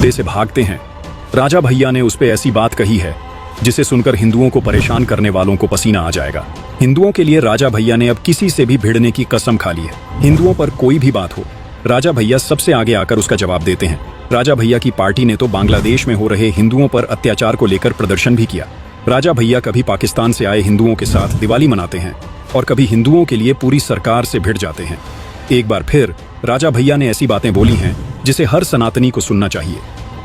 मुद्दे से भागते हैं। राजा भैया ने उस पे ऐसी बात कही है जिसे सुनकर हिंदुओं को परेशान करने वालों को पसीना आ जाएगा। हिंदुओं के लिए राजा भैया ने अब किसी से भी भिड़ने की कसम खा ली है। हिंदुओं पर कोई भी बात हो, राजा भैया सबसे आगे आकर उसका जवाब देते हैं। राजा भैया की पार्टी ने तो बांग्लादेश में हो रहे हिंदुओं पर अत्याचार को लेकर प्रदर्शन भी किया। राजा भैया कभी पाकिस्तान से आए हिंदुओं के साथ दिवाली मनाते हैं और कभी हिंदुओं के लिए पूरी सरकार से भिड़ जाते हैं। एक बार फिर राजा भैया ने ऐसी बातें बोली हैं जिसे हर सनातनी को सुनना चाहिए।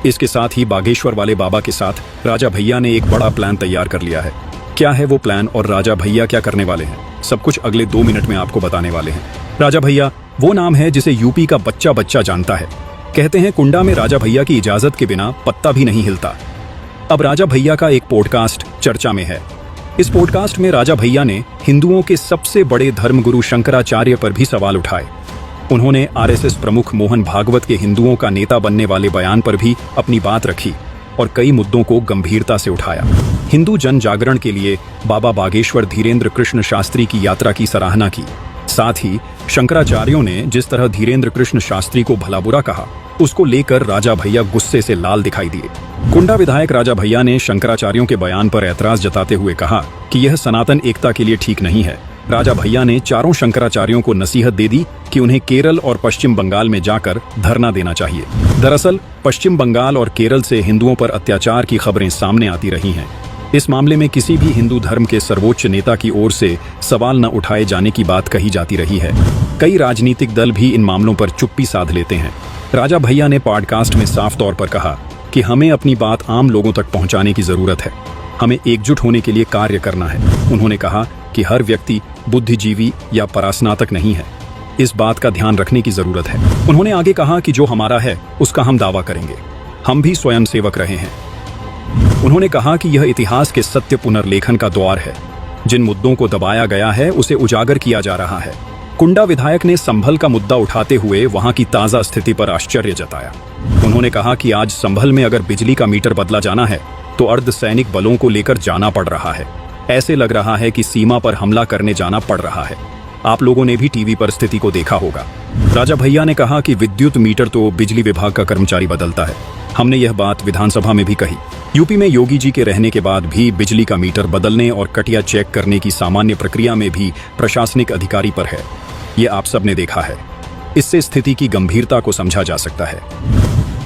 इसके साथ ही बागेश्वर वाले बाबा के साथ राजा भैया ने एक बड़ा प्लान तैयार कर लिया है। क्या है वो प्लान और राजा भैया क्या करने वाले हैं, सब कुछ अगले 2 मिनट में आपको बताने वाले हैं। राजा भैया वो नाम है जिसे यूपी का बच्चा बच्चा जानता है। कहते हैं कुंडा में राजा भैया की इजाजत के बिना पत्ता भी नहीं हिलता। अब राजा भैया का एक पॉडकास्ट चर्चा में है। इस पॉडकास्ट में राजा भैया ने हिंदुओं के सबसे बड़े धर्मगुरु शंकराचार्य पर भी सवाल उठाए। उन्होंने आरएसएस प्रमुख मोहन भागवत के हिंदुओं का नेता बनने वाले बयान पर भी अपनी बात रखी और कई मुद्दों को गंभीरता से उठाया। हिंदू जन जागरण के लिए बाबा बागेश्वर धीरेन्द्र कृष्ण शास्त्री की यात्रा की सराहना की। साथ ही शंकराचार्यों ने जिस तरह धीरेन्द्र कृष्ण शास्त्री को भला बुरा कहा, उसको लेकर राजा भैया गुस्से से लाल दिखाई दिए। कुंडा विधायक राजा भैया ने शंकराचार्यों के बयान पर ऐतराज जताते हुए कहा कि यह सनातन एकता के लिए ठीक नहीं है। राजा भैया ने चारों शंकराचार्यों को नसीहत दे दी कि उन्हें केरल और पश्चिम बंगाल में जाकर धरना देना चाहिए। दरअसल पश्चिम बंगाल और केरल से हिंदुओं पर अत्याचार की खबरें सामने आती रही हैं। इस मामले में किसी भी हिंदू धर्म के सर्वोच्च नेता की ओर से सवाल न उठाए जाने की बात कही जाती रही है। कई राजनीतिक दल भी इन मामलों पर चुप्पी साध लेते हैं। राजा भैया ने पॉडकास्ट में साफ तौर पर कहा कि हमें अपनी बात आम लोगों तक पहुंचाने की जरूरत है। हमें एकजुट होने के लिए कार्य करना है। उन्होंने कहा कि हर व्यक्ति बुद्धिजीवी या परास्नातक नहीं है, इस बात का ध्यान रखने की जरूरत है। उन्होंने आगे कहा कि जो हमारा है उसका हम दावा करेंगे। हम भी स्वयं सेवक रहे हैं। उन्होंने कहा कि यह इतिहास के सत्य पुनर्लेखन का द्वार है। जिन मुद्दों को दबाया गया है उसे उजागर किया जा रहा है। कुंडा विधायक ने संभल का मुद्दा उठाते हुए वहां की ताजा स्थिति पर आश्चर्य जताया। उन्होंने कहा कि आज संभल में अगर बिजली का मीटर बदला जाना है तो अर्धसैनिक बलों को लेकर जाना पड़ रहा है। ऐसे लग रहा है कि सीमा पर हमला करने जाना पड़ रहा है। आप लोगों ने भी टीवी पर स्थिति को देखा होगा। राजा भैया ने कहा कि विद्युत मीटर तो बिजली विभाग का कर्मचारी बदलता है। हमने यह बात विधानसभा में भी कही। यूपी में योगी जी के रहने के बाद भी बिजली का मीटर बदलने और कटिया चेक करने की सामान्य प्रक्रिया में भी प्रशासनिक अधिकारी पर है। ये आप सब ने देखा है। इससे स्थिति की गंभीरता को समझा जा सकता है।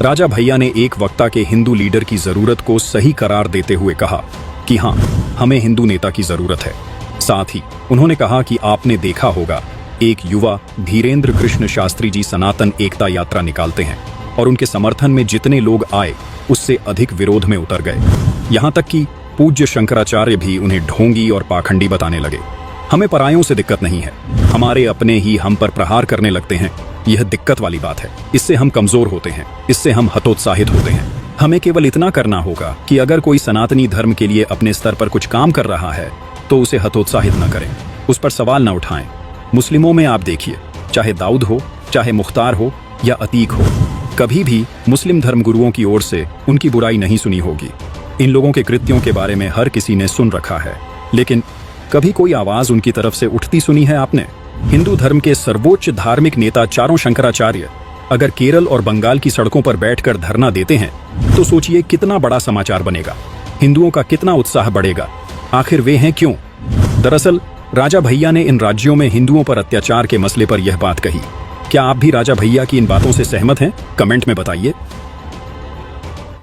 राजा भैया ने एक वक्ता के हिंदू लीडर की जरूरत को सही करार देते हुए कहा कि हाँ, हमें हिंदू नेता की जरूरत है। साथ ही उन्होंने कहा कि आपने देखा होगा एक युवा धीरेन्द्र कृष्ण शास्त्री जी सनातन एकता यात्रा निकालते हैं और उनके समर्थन में जितने लोग आए उससे अधिक विरोध में उतर गए। यहाँ तक कि पूज्य शंकराचार्य भी उन्हें ढोंगी और पाखंडी बताने लगे। हमें परायों से दिक्कत नहीं है, हमारे अपने ही हम पर प्रहार करने लगते हैं। यह दिक्कत वाली बात है। इससे हम कमजोर होते हैं, इससे हम हतोत्साहित होते हैं। हमें केवल इतना करना होगा कि अगर कोई सनातनी धर्म के लिए अपने स्तर पर कुछ काम कर रहा है तो उसे हतोत्साहित न करें, उस पर सवाल न उठाएं। मुस्लिमों में आप देखिए, चाहे दाऊद हो, चाहे मुख्तार हो या अतीक हो, कभी भी मुस्लिम धर्मगुरुओं की ओर से उनकी बुराई नहीं सुनी होगी। इन लोगों के कृत्यों के बारे में हर किसी ने सुन रखा है, लेकिन कभी कोई आवाज उनकी तरफ से उठती सुनी है आपने? हिंदू धर्म के सर्वोच्च धार्मिक नेता चारों शंकराचार्य अगर केरल और बंगाल की सड़कों पर बैठकर धरना देते हैं तो सोचिए कितना बड़ा समाचार बनेगा, हिंदुओं का कितना उत्साह बढ़ेगा। आखिर वे हैं क्यों? दरअसल राजा भैया ने इन राज्यों में हिंदुओं पर अत्याचार के मसले पर यह बात कही। क्या आप भी राजा भैया की इन बातों से सहमत हैं? कमेंट में बताइए।